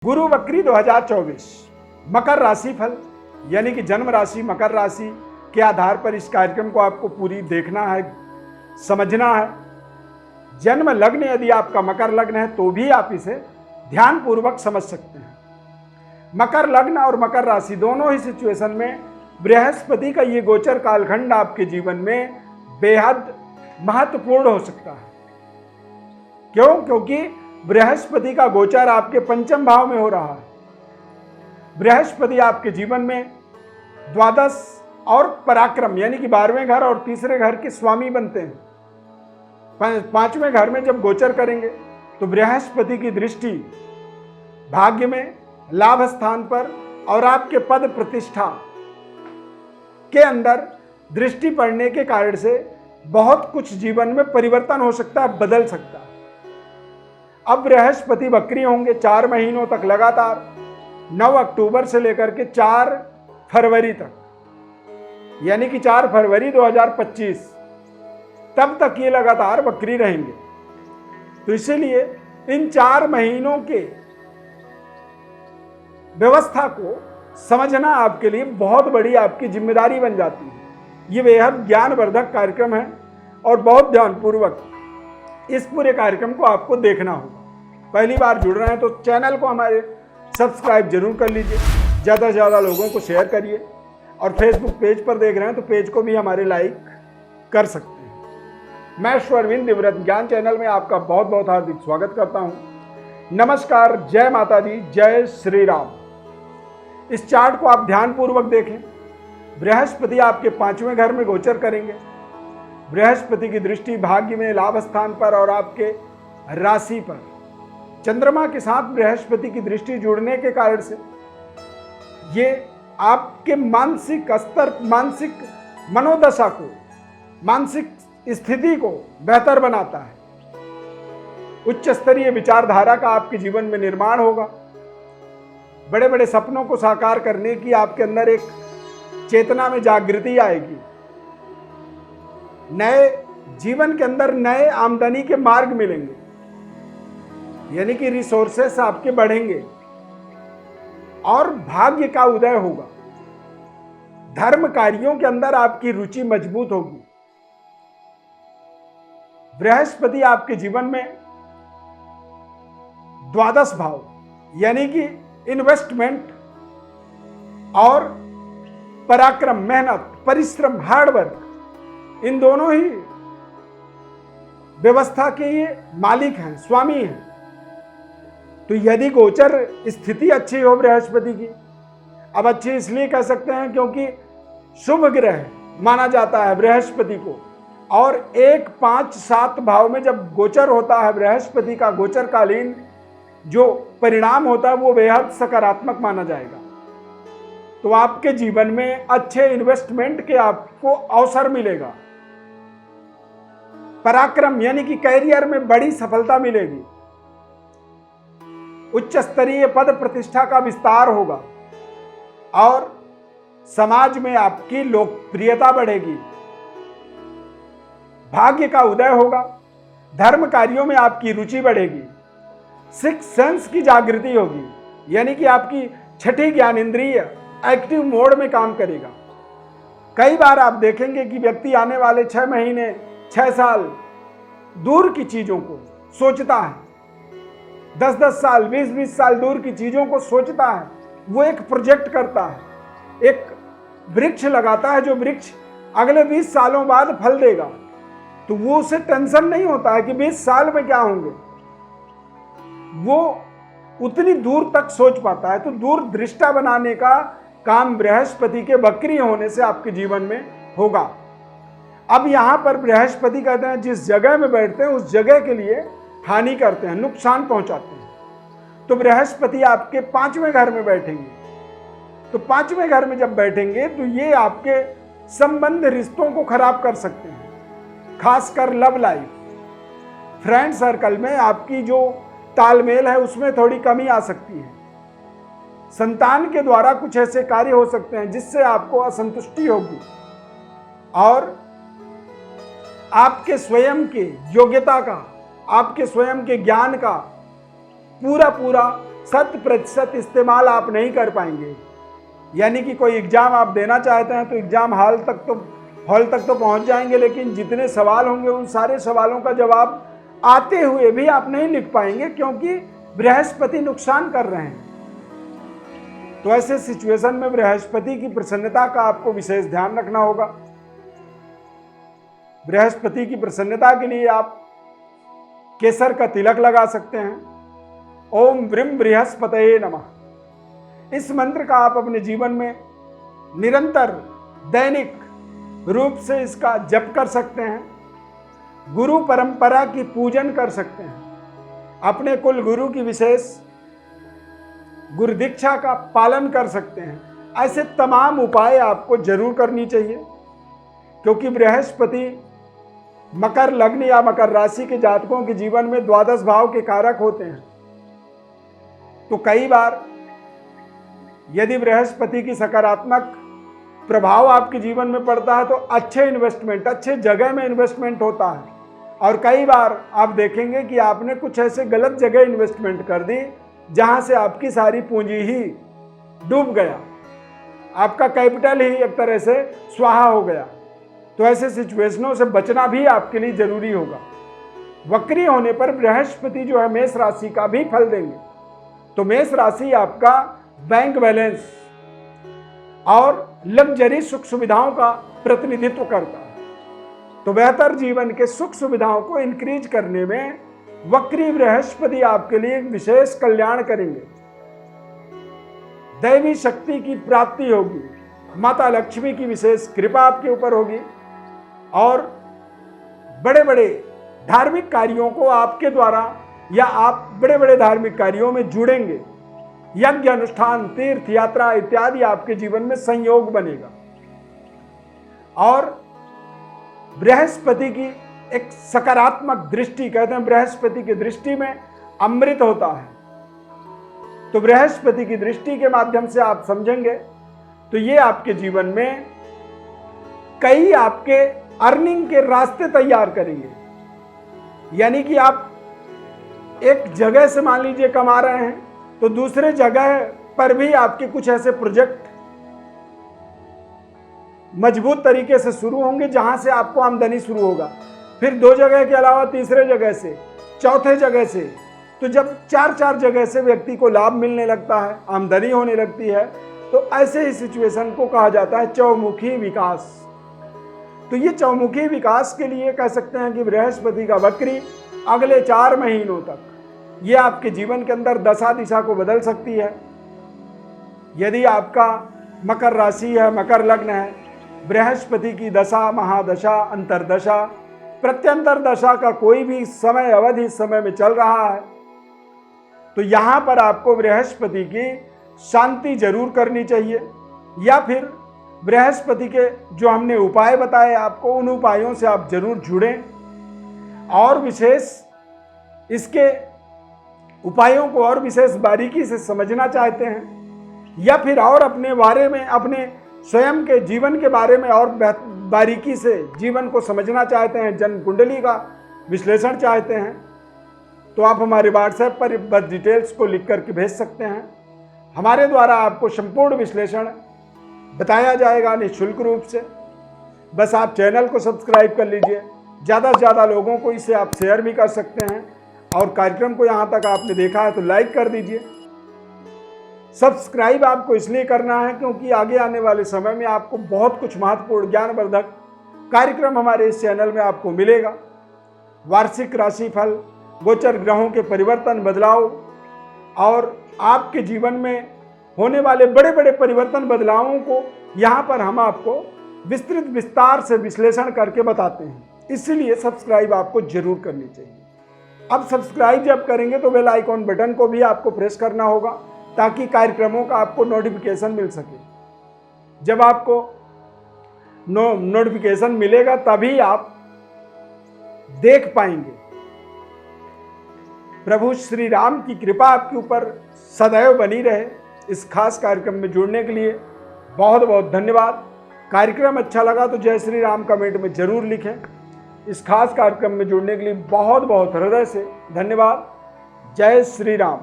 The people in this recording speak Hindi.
गुरु वक्री 2024 मकर राशि फल यानी कि जन्म राशि मकर राशि के आधार पर इस कार्यक्रम को आपको पूरी देखना है, समझना है। जन्म लग्न यदि आपका मकर लग्न है तो भी आप इसे ध्यान पूर्वक समझ सकते हैं। मकर लग्न और मकर राशि दोनों ही सिचुएशन में बृहस्पति का ये गोचर कालखंड आपके जीवन में बेहद महत्वपूर्ण हो सकता है। क्यों? क्योंकि बृहस्पति का गोचर आपके पंचम भाव में हो रहा है। बृहस्पति आपके जीवन में द्वादश और पराक्रम यानी कि 12वें घर और तीसरे घर के स्वामी बनते हैं। 5वें घर में जब गोचर करेंगे तो बृहस्पति की दृष्टि भाग्य में, लाभ स्थान पर और आपके पद प्रतिष्ठा के अंदर दृष्टि पड़ने के कारण से बहुत कुछ जीवन में परिवर्तन हो सकता है, बदल सकता है। अब बृहस्पति वक्री होंगे 4 महीनों तक लगातार, 9 अक्टूबर से लेकर के 4 फरवरी तक, यानी कि 4 फरवरी 2025 तब तक ये लगातार वक्री रहेंगे। तो इसीलिए इन 4 महीनों के व्यवस्था को समझना आपके लिए बहुत बड़ी आपकी जिम्मेदारी बन जाती है। ये बेहद ज्ञानवर्धक कार्यक्रम है और बहुत ध्यानपूर्वक इस पूरे कार्यक्रम को आपको देखना होगा। पहली बार जुड़ रहे हैं तो चैनल को हमारे सब्सक्राइब जरूर कर लीजिए, ज़्यादा से ज़्यादा लोगों को शेयर करिए और फेसबुक पेज पर देख रहे हैं तो पेज को भी हमारे लाइक कर सकते हैं। मैं अरविंद दिव्यव्रत ज्ञान चैनल में आपका बहुत बहुत हार्दिक स्वागत करता हूँ। नमस्कार, जय माता दी, जय श्री राम। इस चार्ट को आप ध्यानपूर्वक देखें। बृहस्पति आपके 5वें घर में गोचर करेंगे। बृहस्पति की दृष्टि भाग्य में, लाभ स्थान पर और आपके राशि पर। चंद्रमा के साथ बृहस्पति की दृष्टि जुड़ने के कारण से ये आपके मानसिक स्तर, मानसिक मनोदशा को, मानसिक स्थिति को बेहतर बनाता है। उच्च स्तरीय विचारधारा का आपके जीवन में निर्माण होगा। बड़े बड़े सपनों को साकार करने की आपके अंदर एक चेतना में जागृति आएगी। नए जीवन के अंदर नए आमदनी के मार्ग मिलेंगे, यानी कि रिसोर्सेस आपके बढ़ेंगे और भाग्य का उदय होगा। धर्म कार्यों के अंदर आपकी रुचि मजबूत होगी। बृहस्पति आपके जीवन में द्वादश भाव यानी कि इन्वेस्टमेंट और पराक्रम, मेहनत, परिश्रम, हार्डवर्क, इन दोनों ही व्यवस्था के ये मालिक हैं, स्वामी हैं। तो यदि गोचर स्थिति अच्छी हो बृहस्पति की, अब अच्छी इसलिए कह सकते हैं क्योंकि शुभ ग्रह माना जाता है बृहस्पति को, और 1, 5, 7 भाव में जब गोचर होता है बृहस्पति का गोचरकालीन जो परिणाम होता है वो बेहद सकारात्मक माना जाएगा। तो आपके जीवन में अच्छे इन्वेस्टमेंट के आपको अवसर मिलेगा। पराक्रम यानी कि कैरियर में बड़ी सफलता मिलेगी। उच्च स्तरीय पद प्रतिष्ठा का विस्तार होगा और समाज में आपकी लोकप्रियता बढ़ेगी। भाग्य का उदय होगा। धर्म कार्यों में आपकी रुचि बढ़ेगी। 6th सेंस की जागृति होगी, यानी कि आपकी छठी ज्ञान इंद्रिय एक्टिव मोड में काम करेगा। कई बार आप देखेंगे कि व्यक्ति आने वाले 6 महीने, 6 साल दूर की चीजों को सोचता है, 10-10 साल, 20-20 साल दूर की चीजों को सोचता है। वो एक प्रोजेक्ट करता है, एक वृक्ष लगाता है जो वृक्ष अगले 20 सालों बाद फल देगा। तो वो उसे टेंशन नहीं होता है कि 20 साल में क्या होंगे, वो उतनी दूर तक सोच पाता है। तो दूरदृष्टा बनाने का काम बृहस्पति के वक्री होने से आपके जीवन में होगा। अब यहां पर बृहस्पति कहते हैं जिस जगह में बैठते हैं उस जगह के लिए हानि करते हैं, नुकसान पहुंचाते हैं। तो बृहस्पति आपके 5वें घर में बैठेंगे। तो 5वें घर में जब बैठेंगे तो ये आपके संबंध, रिश्तों को खराब कर सकते हैं, खासकर लव लाइफ, फ्रेंड सर्कल में आपकी जो तालमेल है उसमें थोड़ी कमी आ सकती है। संतान के द्वारा कुछ ऐसे कार्य हो सकते हैं जिससे आपको असंतुष्टि होगी और आपके स्वयं के योग्यता का, आपके स्वयं के ज्ञान का पूरा 100% इस्तेमाल आप नहीं कर पाएंगे। यानी कि कोई एग्ज़ाम आप देना चाहते हैं तो एग्ज़ाम हॉल तक तो पहुंच जाएंगे, लेकिन जितने सवाल होंगे उन सारे सवालों का जवाब आते हुए भी आप नहीं लिख पाएंगे, क्योंकि बृहस्पति नुकसान कर रहे हैं। तो ऐसे सिचुएशन में बृहस्पति की प्रसन्नता का आपको विशेष ध्यान रखना होगा। बृहस्पति की प्रसन्नता के लिए आप केसर का तिलक लगा सकते हैं। ओम ब्रीम बृहस्पतये नमः। इस मंत्र का आप अपने जीवन में निरंतर दैनिक रूप से इसका जप कर सकते हैं। गुरु परंपरा की पूजन कर सकते हैं। अपने कुल गुरु की विशेष गुरु दीक्षा का पालन कर सकते हैं। ऐसे तमाम उपाय आपको जरूर करनी चाहिए, क्योंकि बृहस्पति मकर लग्न या मकर राशि के जातकों के जीवन में द्वादश भाव के कारक होते हैं। तो कई बार यदि बृहस्पति की सकारात्मक प्रभाव आपके जीवन में पड़ता है तो अच्छे इन्वेस्टमेंट, अच्छे जगह में इन्वेस्टमेंट होता है। और कई बार आप देखेंगे कि आपने कुछ ऐसे गलत जगह इन्वेस्टमेंट कर दी जहां से आपकी सारी पूंजी ही डूब गया, आपका कैपिटल ही एक तरह से स्वाहा हो गया। तो ऐसे सिचुएशनों से बचना भी आपके लिए जरूरी होगा। वक्री होने पर बृहस्पति जो है मेष राशि का भी फल देंगे। तो मेष राशि आपका बैंक बैलेंस और लग्जरी सुख सुविधाओं का प्रतिनिधित्व करता है। तो बेहतर जीवन के सुख सुविधाओं को इंक्रीज करने में वक्री बृहस्पति आपके लिए एक विशेष कल्याण करेंगे। दैवी शक्ति की प्राप्ति होगी, माता लक्ष्मी की विशेष कृपा आपके ऊपर होगी और बड़े बड़े धार्मिक कार्यों को आपके द्वारा या आप बड़े बड़े धार्मिक कार्यों में जुड़ेंगे। यज्ञ अनुष्ठान, तीर्थ यात्रा इत्यादि आपके जीवन में संयोग बनेगा। और बृहस्पति की एक सकारात्मक दृष्टि, कहते हैं बृहस्पति की दृष्टि में अमृत होता है। तो बृहस्पति की दृष्टि के माध्यम से आप समझेंगे तो ये आपके जीवन में कई आपके अर्निंग के रास्ते तैयार करेंगे। यानी कि आप एक जगह से मान लीजिए कमा रहे हैं तो दूसरे जगह पर भी आपके कुछ ऐसे प्रोजेक्ट मजबूत तरीके से शुरू होंगे जहां से आपको आमदनी शुरू होगा। फिर 2 जगह के अलावा तीसरे जगह से, चौथे जगह से, तो जब 4 जगह से व्यक्ति को लाभ मिलने लगता है, आमदनी होने लगती है, तो ऐसे ही सिचुएशन को कहा जाता है चौमुखी विकास। तो ये चौमुखी विकास के लिए कह सकते हैं कि बृहस्पति का वक्री अगले 4 महीनों तक ये आपके जीवन के अंदर दशा दिशा को बदल सकती है। यदि आपका मकर राशि है, मकर लग्न है, बृहस्पति की दशा, महादशा, अंतरदशा, प्रत्यंतर दशा का कोई भी समय अवधि इस समय में चल रहा है, तो यहां पर आपको बृहस्पति की शांति जरूर करनी चाहिए। या फिर बृहस्पति के जो हमने उपाय बताए आपको, उन उपायों से आप जरूर जुड़ें। और विशेष इसके उपायों को और विशेष बारीकी से समझना चाहते हैं, या फिर और अपने बारे में, अपने स्वयं के जीवन के बारे में और बारीकी से जीवन को समझना चाहते हैं, जन्म कुंडली का विश्लेषण चाहते हैं, तो आप हमारे व्हाट्सएप पर बस डिटेल्स को लिख करके भेज सकते हैं। हमारे द्वारा आपको संपूर्ण विश्लेषण बताया जाएगा निःशुल्क रूप से। बस आप चैनल को सब्सक्राइब कर लीजिए। ज़्यादा से ज़्यादा लोगों को इसे आप शेयर भी कर सकते हैं। और कार्यक्रम को यहाँ तक आपने देखा है तो लाइक कर दीजिए। सब्सक्राइब आपको इसलिए करना है क्योंकि आगे आने वाले समय में आपको बहुत कुछ महत्वपूर्ण ज्ञानवर्धक कार्यक्रम हमारे इस चैनल में आपको मिलेगा। वार्षिक राशिफल, गोचर ग्रहों के परिवर्तन, बदलाव और आपके जीवन में होने वाले बड़े बड़े परिवर्तन, बदलावों को यहाँ पर हम आपको विस्तृत विस्तार से विश्लेषण करके बताते हैं। इसीलिए सब्सक्राइब आपको जरूर करनी चाहिए। अब सब्सक्राइब जब करेंगे तो बेल आइकॉन बटन को भी आपको प्रेस करना होगा ताकि कार्यक्रमों का आपको नोटिफिकेशन मिल सके। जब आपको नोटिफिकेशन मिलेगा तभी आप देख पाएंगे। प्रभु श्री राम की कृपा आपके ऊपर सदैव बनी रहे। इस खास कार्यक्रम में जुड़ने के लिए बहुत बहुत धन्यवाद। कार्यक्रम अच्छा लगा तो जय श्री राम कमेंट में जरूर लिखें। इस खास कार्यक्रम में जुड़ने के लिए बहुत बहुत हृदय से धन्यवाद। जय श्री राम।